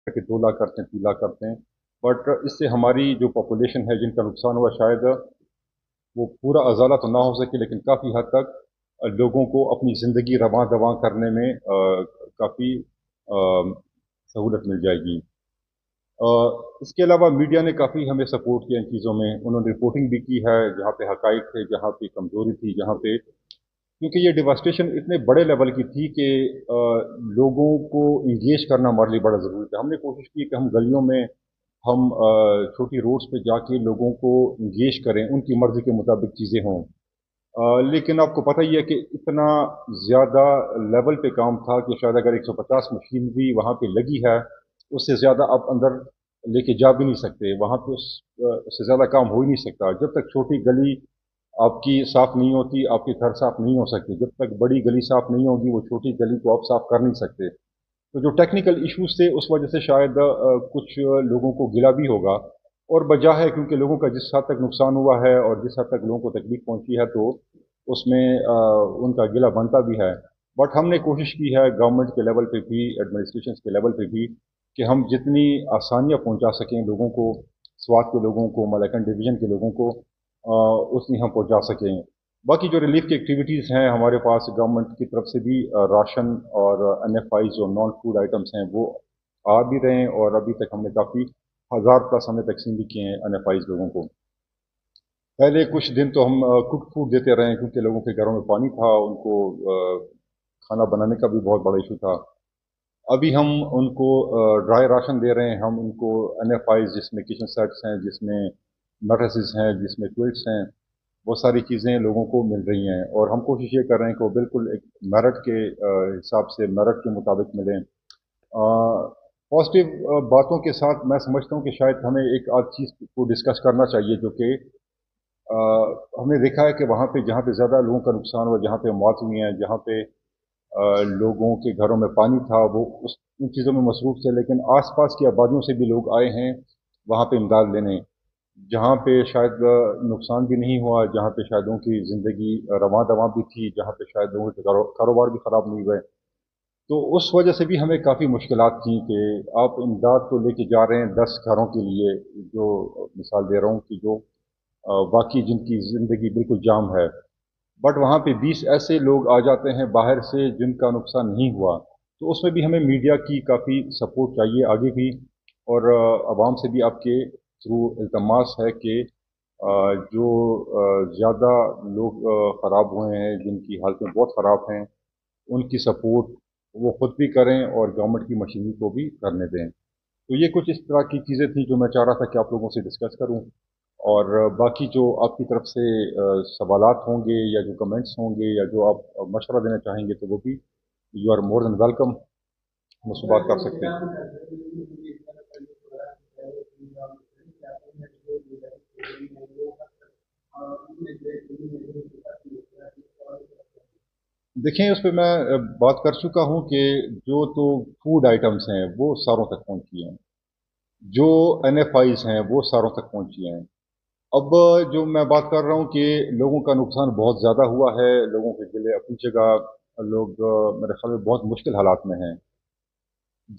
कि 2 लाख करते हैं, 3 लाख करते हैं, बट इससे हमारी जो पॉपुलेशन है जिनका नुकसान हुआ, शायद वो पूरा अजाला तो ना हो सके, लेकिन काफ़ी हद तक लोगों को अपनी ज़िंदगी रवां दवां करने में काफ़ी सहूलत मिल जाएगी। इसके अलावा मीडिया ने काफ़ी हमें सपोर्ट किया इन चीज़ों में। उन्होंने रिपोर्टिंग भी की है जहाँ पे हकाइक थे, जहाँ पे कमज़ोरी थी, जहाँ पे, क्योंकि ये डिवास्टेशन इतने बड़े लेवल की थी कि लोगों को इंगेज करना हमारे लिए बड़ा ज़रूरी था। हमने कोशिश की कि हम गलियों में, हम छोटी रोड्स पे जाके लोगों को इंगेज करें, उनकी मर्ज़ी के मुताबिक चीज़ें हों। लेकिन आपको पता ही है कि इतना ज़्यादा लेवल पे काम था कि शायद अगर 150 मशीनरी वहाँ पे लगी है, उससे ज़्यादा आप अंदर लेके जा भी नहीं सकते। वहाँ पे उससे ज़्यादा काम हो ही नहीं सकता। जब तक छोटी गली आपकी साफ़ नहीं होती, आपके घर साफ़ नहीं हो सकते। जब तक बड़ी गली साफ़ नहीं होगी, वो छोटी गली को आप साफ़ कर नहीं सकते। तो जो टेक्निकल इश्यूज़ थे, उस वजह से शायद कुछ लोगों को गिला भी होगा, और वजह है क्योंकि लोगों का जिस हद तक नुकसान हुआ है और जिस हद तक लोगों को तकलीफ पहुंची है, तो उसमें उनका गिला बनता भी है। बट हमने कोशिश की है गवर्नमेंट के लेवल पे भी, एडमिनिस्ट्रेशन के लेवल पे भी, कि हम जितनी आसानियाँ पहुंचा सकें लोगों को, स्वात के लोगों को, मलैकन डिवीज़न के लोगों को, उतनी हम पहुंचा सकें। बाकी जो रिलीफ की एक्टिविटीज़ हैं हमारे पास, गवर्नमेंट की तरफ से भी राशन और NFIs जो नॉन फूड आइटम्स हैं वो आ भी रहे हैं, और अभी तक हमने काफ़ी हज़ार प्लस हमने तकसीम भी किए हैं NFIs लोगों को। पहले कुछ दिन तो हम कुक फूड देते रहे क्योंकि लोगों के घरों में पानी था, उनको खाना बनाने का भी बहुत बड़ा इशू था। अभी हम उनको ड्राई राशन दे रहे हैं, हम उनको NFIs जिसमें किचन सेट्स हैं, जिसमें मैट्रेसेस हैं, जिसमें क्विल्ट्स हैं, वो सारी चीज़ें लोगों को मिल रही हैं, और हम कोशिश ये कर रहे हैं कि वो बिल्कुल एक मेरिट के हिसाब से, मेरिट के मुताबिक मिलें। पॉजिटिव बातों के साथ मैं समझता हूँ कि शायद हमें एक आध चीज़ को डिस्कस करना चाहिए, जो कि हमने देखा है कि वहाँ पे जहाँ पे ज़्यादा लोगों का नुकसान हुआ, जहाँ पे मौत हुई हैं, जहाँ पे लोगों के घरों में पानी था, वो उस उन चीज़ों में मसरूफ़ थे, लेकिन आसपास की आबादियों से भी लोग आए हैं वहाँ पे इमदाद लेने। जहाँ पे शायद नुकसान भी नहीं हुआ, जहाँ पे शायद लोगों की ज़िंदगी रवां दवां भी थी, जहाँ पे शायद लोगों के कारोबार भी ख़राब नहीं हुए। तो उस वजह से भी हमें काफ़ी मुश्किलात थी कि आप इमदाद तो लेके जा रहे हैं 10 घरों के लिए, जो मिसाल दे रहा हूँ कि जो बाकी जिनकी ज़िंदगी बिल्कुल जाम है, बट वहाँ पे 20 ऐसे लोग आ जाते हैं बाहर से जिनका नुकसान नहीं हुआ। तो उसमें भी हमें मीडिया की काफ़ी सपोर्ट चाहिए आगे भी, और आवाम से भी आपके थ्रू इल्तमास है कि जो ज़्यादा लोग ख़राब हुए हैं, जिनकी हालतें बहुत ख़राब हैं, उनकी सपोर्ट वो खुद भी करें और गवर्नमेंट की मशीनरी को भी करने दें। तो ये कुछ इस तरह की चीज़ें थी जो मैं चाह रहा था कि आप लोगों से डिस्कस करूं, और बाकी जो आपकी तरफ से सवालात होंगे या जो कमेंट्स होंगे या जो आप मशवरा देना चाहेंगे, तो वो भी you are more than welcome, मुझसे बात कर सकते हैं। देखें, उस पर मैं बात कर चुका हूँ कि जो तो फूड आइटम्स हैं वो सारों तक पहुँची हैं, जो NFIs हैं वो सारों तक पहुँची हैं। अब जो मैं बात कर रहा हूँ कि लोगों का नुकसान बहुत ज़्यादा हुआ है, लोगों के गिले अपनी जगह, लोग मेरे ख्याल में बहुत मुश्किल हालात में हैं।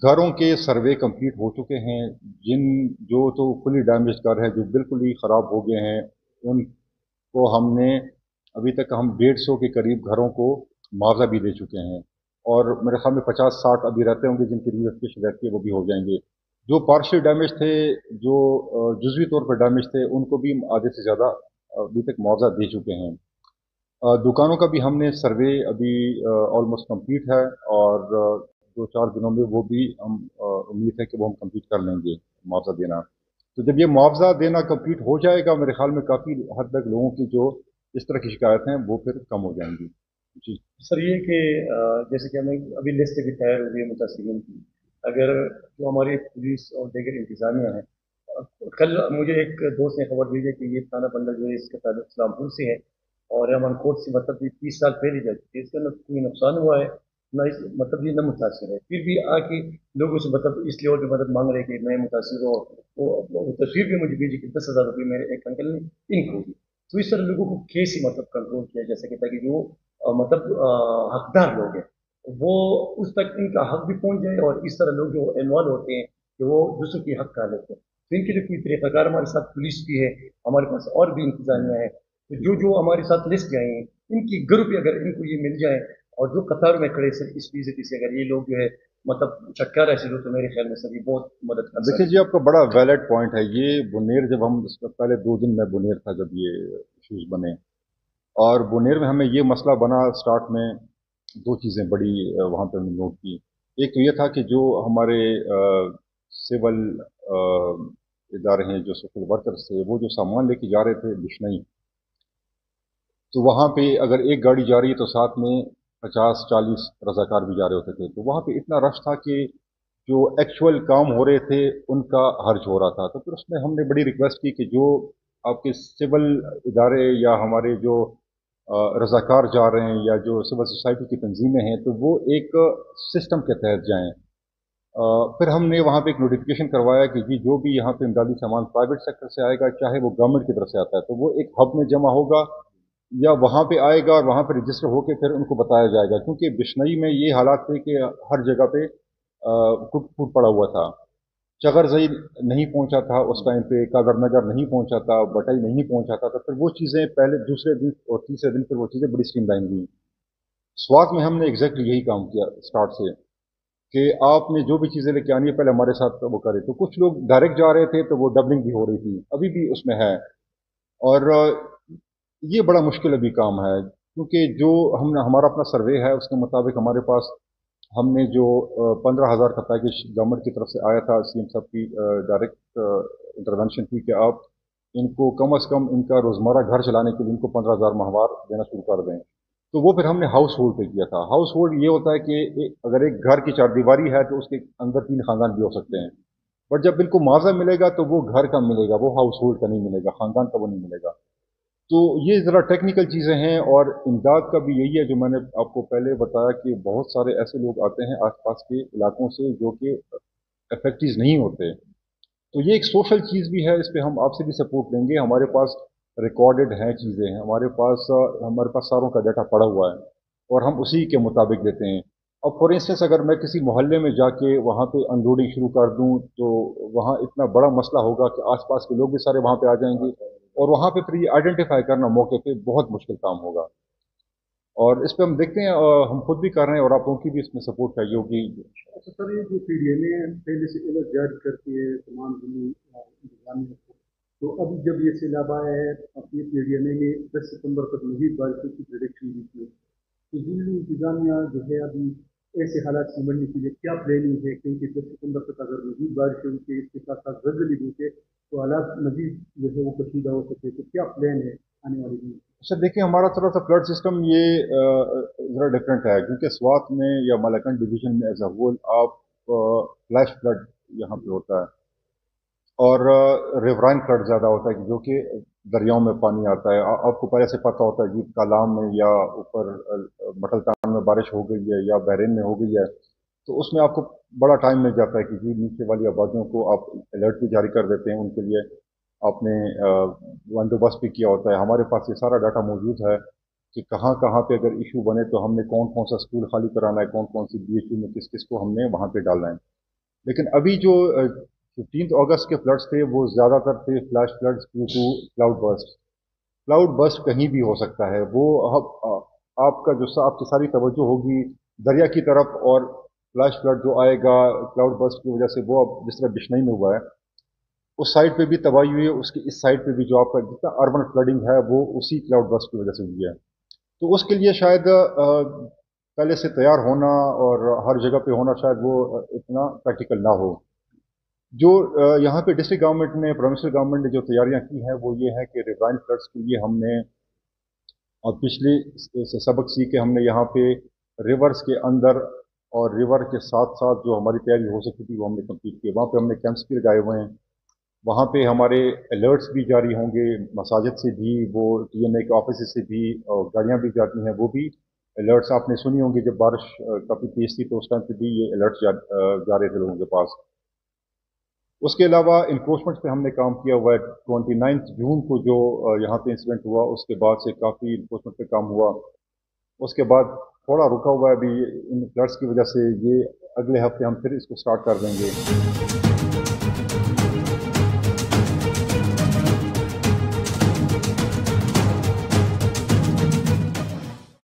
घरों के सर्वे कंप्लीट हो चुके हैं, जिन जो तो फुली डैमेज घर हैं, जो बिल्कुल ही ख़राब हो गए हैं, उनको हमने अभी तक हम 150 के करीब घरों को मुआवजा भी दे चुके हैं, और मेरे ख्याल में 50-60 अभी रहते होंगे जिनकी रिवेरिफिकेशन रहती है, वो भी हो जाएंगे। जो पार्शियल डैमेज थे, जो जुज़वी तौर पर डैमेज थे, उनको भी हम आधे से ज़्यादा अभी तक मुआवजा दे चुके हैं। दुकानों का भी हमने सर्वे अभी ऑलमोस्ट कंप्लीट है, और 2-4 दिनों में वो भी हम उम्मीद है कि वो हम कंप्लीट कर लेंगे मुआवजा देना। तो जब ये मुआवजा देना कंप्लीट हो जाएगा, मेरे ख्याल में काफ़ी हद तक लोगों की जो इस तरह की शिकायतें हैं वो फिर कम हो जाएंगी। जी। सर ये कि जैसे कि हमें अभी लिस्ट भी तैयार हो गई है मुतासिरीन की। अगर जो हमारी पुलिस और दीगर इंतजामिया है, कल मुझे एक दोस्त ने खबर भेजी कि ये थाना बंदा जो है इसका ताल्लुक इस्लामपुर से है, और अमन कोर्ट से मतलब ये 30 साल पहले जा चुकी है, इसका न कोई नुकसान हुआ है ना, इस मतलब ये न मुतासर है, फिर भी आके लोगों से मतलब इस लेवल पे मदद मांग रहे हैं कि मैं मुतासर हो। वो तस्वीर भी मुझे भेजी कि 10,000 रुपये मेरे एक अंकल ने इनको दी। तो इस तरह लोगों को कैसे मतलब कंट्रोल किया जा सके ताकि जो मतलब हकदार लोग हैं वो उस तक इनका हक भी पहुंच जाए, और इस तरह लोग जो इन्वॉल्व होते हैं कि वो दूसरों की हक खा लेते हैं। तो इनके लिए कोई तरीक़ाकार हमारे साथ पुलिस भी है, हमारे पास और भी इंतजामिया है। तो जो जो हमारे साथ लिस्ट आई हैं, इनकी ग्रुप अगर इनको ये मिल जाए और जो कतार में खड़े सर इस फीसदी से अगर ये लोग जो है मतलब छटकारा ऐसे लो, तो मेरे ख्याल में सर ये बहुत मदद कर देखिए सकते जी, आपका बड़ा वैलिड पॉइंट है ये। बुनेर जब हम इसका पहले 2 दिन में बुनेर था जब ये इशूज़ बने, और बुनेर में हमें ये मसला बना स्टार्ट में। दो चीज़ें बड़ी वहाँ पे हमने नोट की। एक तो ये था कि जो हमारे सिविल इदारे हैं, जो सोशल वर्कर्स थे, वो जो सामान लेके जा रहे थे बिश्नई, तो वहाँ पे अगर एक गाड़ी जा रही है तो साथ में 50-40 रजाकार भी जा रहे होते थे। तो वहाँ पे इतना रश था कि जो एक्चुअल काम हो रहे थे उनका हर्ज हो रहा था। तो फिर उसमें हमने बड़ी रिक्वेस्ट की कि जो आपके सिविल इदारे या हमारे जो रजाकार जा रहे हैं या जो सिविल सोसाइटी की तंजीमें हैं, तो वो एक सिस्टम के तहत जाएं। फिर हमने वहाँ पे एक नोटिफिकेशन करवाया कि जी जो भी यहाँ पे इमदादी सामान प्राइवेट सेक्टर से आएगा, चाहे वो गवर्नमेंट की तरफ से आता है, तो वो एक हब में जमा होगा या वहाँ पे आएगा और वहाँ पे रजिस्टर होकर फिर उनको बताया जाएगा। क्योंकि बिश्नई में ये हालात थे कि हर जगह पे कुट फूट पड़ा हुआ था। चगरजई नहीं पहुंचा था उस टाइम पे, कादर नगर नहीं पहुंचा था, बटाई नहीं पहुंचा था। तो फिर वो चीज़ें पहले दूसरे दिन और तीसरे दिन फिर वो चीज़ें बड़ी स्ट्रीमलाइन हुई। स्वात में हमने एग्जैक्टली यही काम किया स्टार्ट से कि आपने जो भी चीज़ें लेके आनी है पहले हमारे साथ वो करें। तो कुछ लोग डायरेक्ट जा रहे थे तो वो डबलिंग भी हो रही थी, अभी भी उसमें है। और ये बड़ा मुश्किल अभी काम है, क्योंकि जो हमने हमारा अपना सर्वे है उसके मुताबिक हमारे पास हमने जो 15,000 का पैकेज गवर्नमेंट की तरफ से आया था, सीएम साहब की डायरेक्ट इंटरवेंशन थी कि आप इनको कम अज़ कम इनका रोज़मर्रा घर चलाने के लिए इनको 15,000 माहवार देना शुरू कर दें। तो वो फिर हमने हाउस होल्ड पे किया था। हाउस होल्ड ये होता है कि अगर एक घर की चारदीवारी है तो उसके अंदर 3 खानदान भी हो सकते हैं। बट जब बिल्कुल मुआवजा मिलेगा तो वो घर का मिलेगा, वो हाउस होल्ड का नहीं मिलेगा, खानदान का वो नहीं मिलेगा। तो ये ज़रा टेक्निकल चीज़ें हैं। और इमदाद का भी यही है जो मैंने आपको पहले बताया कि बहुत सारे ऐसे लोग आते हैं आसपास के इलाकों से जो कि इफेक्टिव नहीं होते। तो ये एक सोशल चीज़ भी है, इस पे हम आपसे भी सपोर्ट लेंगे। हमारे पास रिकॉर्डेड हैं चीज़ें हैं, हमारे पास सारों का डाटा पड़ा हुआ है और हम उसी के मुताबिक देते हैं। अब फॉर इंस्टेंस अगर मैं किसी मोहल्ले में जाके वहाँ पे अनलोडिंग शुरू कर दूँ तो वहाँ इतना बड़ा मसला होगा कि आसपास के लोग भी सारे वहाँ पे आ जाएंगे और वहाँ पे फिर ये आइडेंटिफाई करना मौके पे बहुत मुश्किल काम होगा। और इस पे हम देखते हैं, हम खुद भी कर रहे हैं और आप लोगों की भी इसमें सपोर्ट चाहिए होगी। अच्छा सर, ये जो पीडीएमए पहले से अलर्ट जारी करती है तमाम जिले इंतजामिया को, तो अभी जब ये सैलाब आया है, अपनी पीडीएमए ने 10 सितंबर तक मजीद बारिशों की प्रेडिक्शन दी थी, तो जिले इंतजामिया जो है अभी ऐसे हालात से निपटने के लिए क्या प्लानिंग है? क्योंकि 10 सितंबर तक अगर मजीद बारिश होती है, इसके साथ साथ जल्दी होते तो हालात मजीद जो है वो कशीदा हो सकते, तो क्या प्लान है आने वाले दिन? अच्छा देखिए, हमारा थोड़ा सा फ्लड सिस्टम ये ज़रा डिफरेंट है, क्योंकि स्वात में या मलकन डिवीजन में एज अ होल आप फ्लैश फ्लड यहाँ पे होता है और रिवराइन फ्लड ज़्यादा होता है कि जो कि दरियाओं में पानी आता है। आपको पहले से पता होता है कि कालाम में या ऊपर मटलतान में बारिश हो गई है या बहरीन में हो गई है, तो उसमें आपको बड़ा टाइम मिल जाता है कि जी नीचे वाली आबादियों को आप अलर्ट भी जारी कर देते हैं। उनके लिए आपने बंदोबस्त भी किया होता है। हमारे पास ये सारा डाटा मौजूद है कि कहाँ कहाँ पे अगर इशू बने तो हमने कौन कौन सा स्कूल खाली कराना है, कौन कौन सी बीएचयू में किस किस को हमने वहाँ पे डालना है। लेकिन अभी जो 15 अगस्त के फ्लड्स थे वो ज़्यादातर थे flash floods due to cloud burst. Cloud burst कहीं भी हो सकता है, वो आपका जो आपकी सारी तवज्जो होगी दरिया की तरफ, और फ्लैश फ्लड जो आएगा क्लाउड बर्स्ट की वजह से वो अब जिस तरह बिश्नई में हुआ है उस साइड पे भी तबाही हुई है, उसकी इस साइड पे भी जो आपका जितना अर्बन फ्लडिंग है वो उसी क्लाउड बर्स्ट की वजह से हुई है। तो उसके लिए शायद पहले से तैयार होना और हर जगह पे होना शायद वो इतना प्रैक्टिकल ना हो। जो यहाँ पे डिस्ट्रिक्ट गवर्नमेंट ने, प्रोविंशियल गवर्नमेंट ने जो तैयारियां की हैं वो ये है कि रिवराइन फ्लड्स के लिए हमने और पिछले से सबक सीख के हमने यहाँ पे रिवर्स के अंदर और रिवर के साथ साथ जो हमारी तैयारी हो सकती थी वो हमने कंप्लीट की। वहाँ पे हमने कैंप्स भी लगाए हुए हैं, वहाँ पे हमारे अलर्ट्स भी जारी होंगे, मसाजिद से भी, वो टीएमए के ऑफिस से भी, और गाड़ियाँ भी जाती हैं वो भी अलर्ट्स आपने सुनी होंगी। जब बारिश काफ़ी तेज़ थी तो उस टाइम पे भी ये अलर्ट्स जा रहे थे लोगों के पास। उसके अलावा इंक्रोचमेंट पे हमने काम किया हुआ है। 29 जून को जो यहाँ पे इंसिडेंट हुआ उसके बाद से काफ़ी इंक्रोचमेंट पे काम हुआ। उसके बाद थोड़ा रुका हुआ है अभी इन फ्लड्स की वजह से। ये अगले हफ्ते हम फिर इसको स्टार्ट कर देंगे।